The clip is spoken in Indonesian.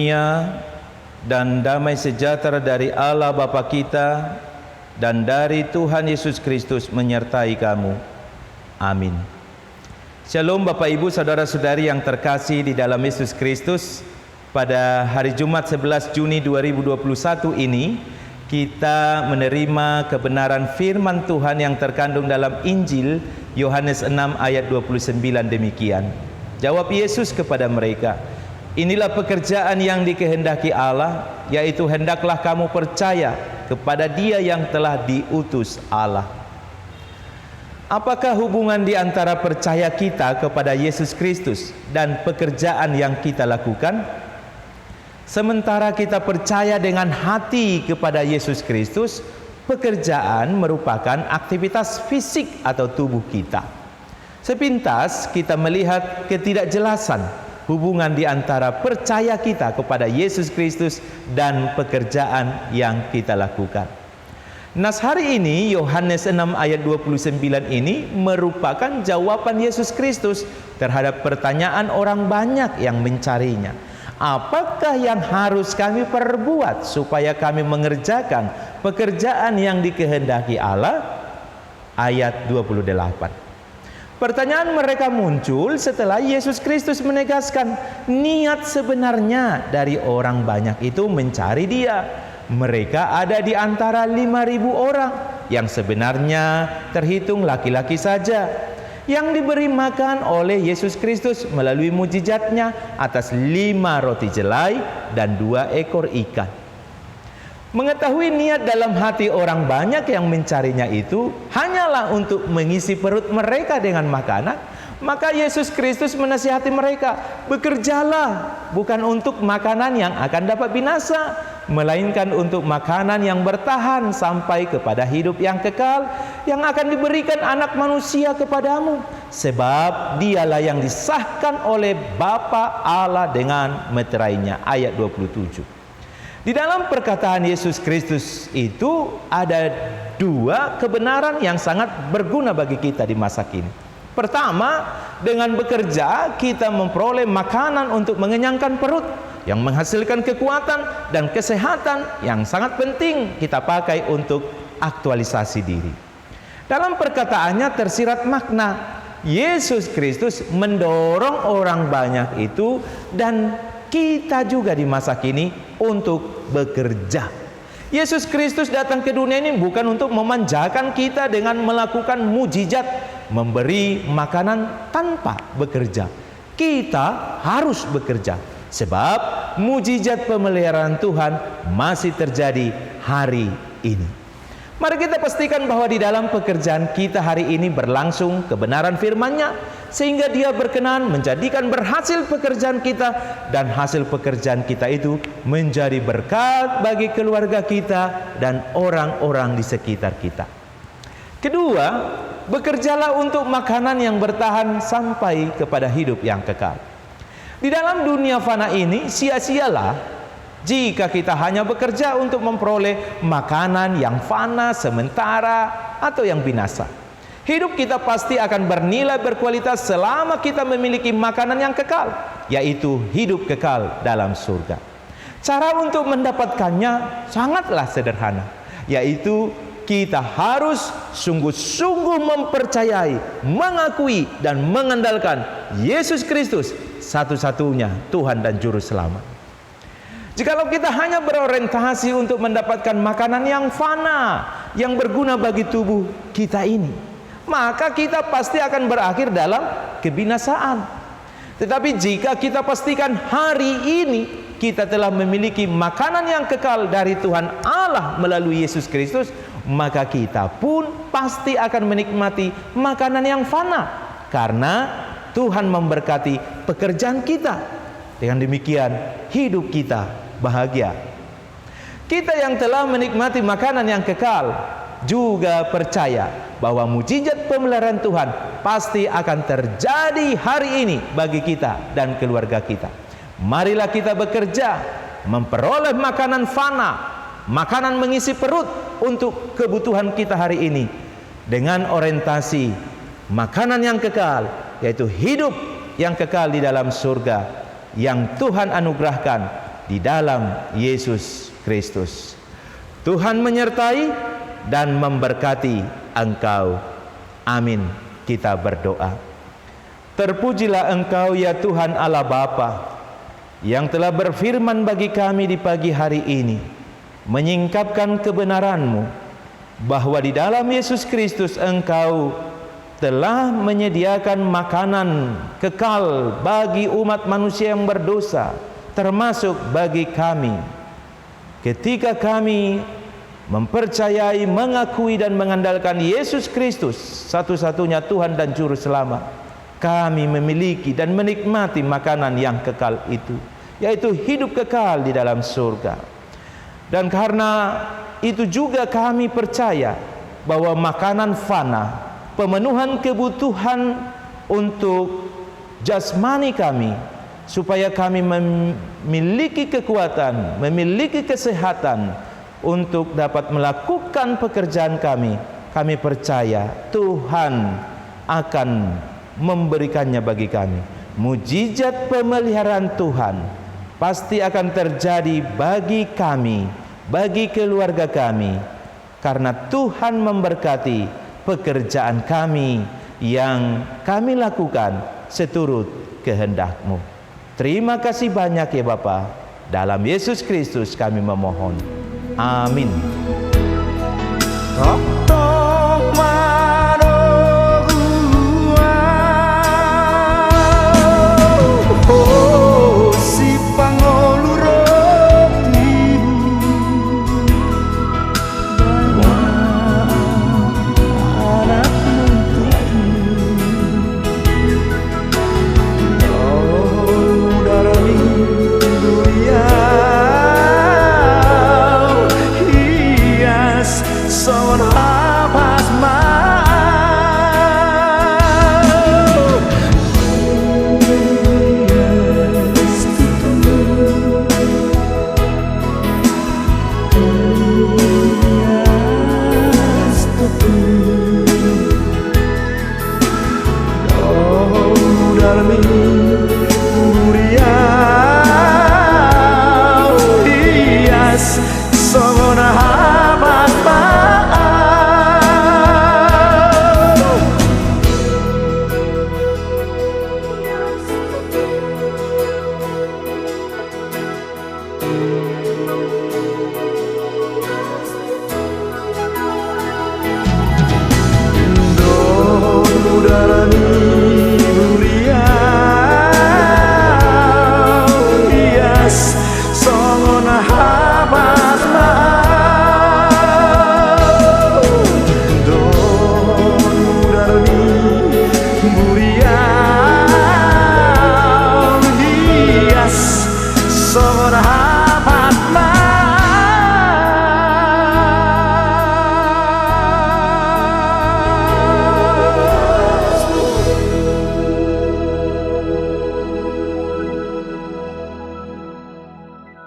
karunia dan damai sejahtera dari Allah Bapa kita dan dari Tuhan Yesus Kristus menyertai kamu. Amin. Shalom Bapak Ibu Saudara-saudari yang terkasih di dalam Yesus Kristus. Pada hari Jumat 11 Juni 2021 ini kita menerima kebenaran firman Tuhan yang terkandung dalam Injil Yohanes 6 ayat 29 demikian. Jawab Yesus kepada mereka, inilah pekerjaan yang dikehendaki Allah, yaitu hendaklah kamu percaya kepada Dia yang telah diutus Allah. Apakah hubungan di antara percaya kita kepada Yesus Kristus dan pekerjaan yang kita lakukan? Sementara kita percaya dengan hati kepada Yesus Kristus, pekerjaan merupakan aktivitas fisik atau tubuh kita. Sepintas kita melihat ketidakjelasan hubungan di antara percaya kita kepada Yesus Kristus dan pekerjaan yang kita lakukan. Nas hari ini Yohanes 6 ayat 29 ini merupakan jawaban Yesus Kristus terhadap pertanyaan orang banyak yang mencarinya. Apakah yang harus kami perbuat supaya kami mengerjakan pekerjaan yang dikehendaki Allah? Ayat 28. Pertanyaan mereka muncul setelah Yesus Kristus menegaskan niat sebenarnya dari orang banyak itu mencari Dia. Mereka ada di antara 5.000 orang yang sebenarnya terhitung laki-laki saja, yang diberi makan oleh Yesus Kristus melalui mujizatnya atas 5 roti jelai dan 2 ekor ikan. Mengetahui niat dalam hati orang banyak yang mencarinya itu hanyalah untuk mengisi perut mereka dengan makanan, maka Yesus Kristus menasihati mereka, bekerjalah bukan untuk makanan yang akan dapat binasa, melainkan untuk makanan yang bertahan sampai kepada hidup yang kekal, yang akan diberikan Anak Manusia kepadamu, sebab Dialah yang disahkan oleh Bapa Allah dengan meterainya. Ayat 27. Di dalam perkataan Yesus Kristus itu ada 2 kebenaran yang sangat berguna bagi kita di masa kini. Pertama, dengan bekerja kita memperoleh makanan untuk mengenyangkan perut yang menghasilkan kekuatan dan kesehatan yang sangat penting kita pakai untuk aktualisasi diri. Dalam perkataannya tersirat makna. Yesus Kristus mendorong orang banyak itu dan kita juga di masa kini untuk bekerja. Yesus Kristus datang ke dunia ini bukan untuk memanjakan kita dengan melakukan mujizat, memberi makanan tanpa bekerja. Kita harus bekerja, sebab mujizat pemeliharaan Tuhan masih terjadi hari ini. Mari kita pastikan bahwa di dalam pekerjaan kita hari ini berlangsung kebenaran firman-Nya, sehingga Dia berkenan menjadikan berhasil pekerjaan kita, dan hasil pekerjaan kita itu menjadi berkat bagi keluarga kita dan orang-orang di sekitar kita. Kedua, bekerjalah untuk makanan yang bertahan sampai kepada hidup yang kekal. Di dalam dunia fana ini, sia-sialah jika kita hanya bekerja untuk memperoleh makanan yang fana, sementara, atau yang binasa. Hidup kita pasti akan bernilai berkualitas selama kita memiliki makanan yang kekal, yaitu hidup kekal dalam surga. Cara untuk mendapatkannya sangatlah sederhana, yaitu kita harus sungguh-sungguh mempercayai, mengakui, dan mengandalkan Yesus Kristus satu-satunya Tuhan dan Juru Selamat. Jikalau kita hanya berorientasi untuk mendapatkan makanan yang fana, yang berguna bagi tubuh kita ini, maka kita pasti akan berakhir dalam kebinasaan. Tetapi jika kita pastikan hari ini kita telah memiliki makanan yang kekal dari Tuhan Allah melalui Yesus Kristus, maka kita pun pasti akan menikmati makanan yang fana, karena Tuhan memberkati pekerjaan kita. Dengan demikian hidup kita bahagia. Kita yang telah menikmati makanan yang kekal juga percaya bahwa mujizat pemeliharaan Tuhan pasti akan terjadi hari ini bagi kita dan keluarga kita. Marilah kita bekerja memperoleh makanan fana, makanan mengisi perut untuk kebutuhan kita hari ini dengan orientasi makanan yang kekal, yaitu hidup yang kekal di dalam surga yang Tuhan anugerahkan di dalam Yesus Kristus. Tuhan menyertai dan memberkati engkau. Amin. Kita berdoa. Terpujilah Engkau ya Tuhan Allah Bapa, yang telah berfirman bagi kami di pagi hari ini, menyingkapkan kebenaran-Mu, bahwa di dalam Yesus Kristus Engkau telah menyediakan makanan kekal bagi umat manusia yang berdosa, termasuk bagi kami. Ketika kami mempercayai, mengakui dan mengandalkan Yesus Kristus satu-satunya Tuhan dan Juru Selamat, kami memiliki dan menikmati makanan yang kekal itu, yaitu hidup kekal di dalam surga. Dan karena itu juga kami percaya bahwa makanan fana, pemenuhan kebutuhan untuk jasmani kami, supaya kami memiliki kekuatan, memiliki kesehatan untuk dapat melakukan pekerjaan kami. Kami percaya Tuhan akan memberikannya bagi kami. Mujizat pemeliharaan Tuhan pasti akan terjadi bagi kami, bagi keluarga kami, karena Tuhan memberkati pekerjaan kami yang kami lakukan seturut kehendak-Mu. Terima kasih banyak ya Bapa. Dalam Yesus Kristus kami memohon. Amin.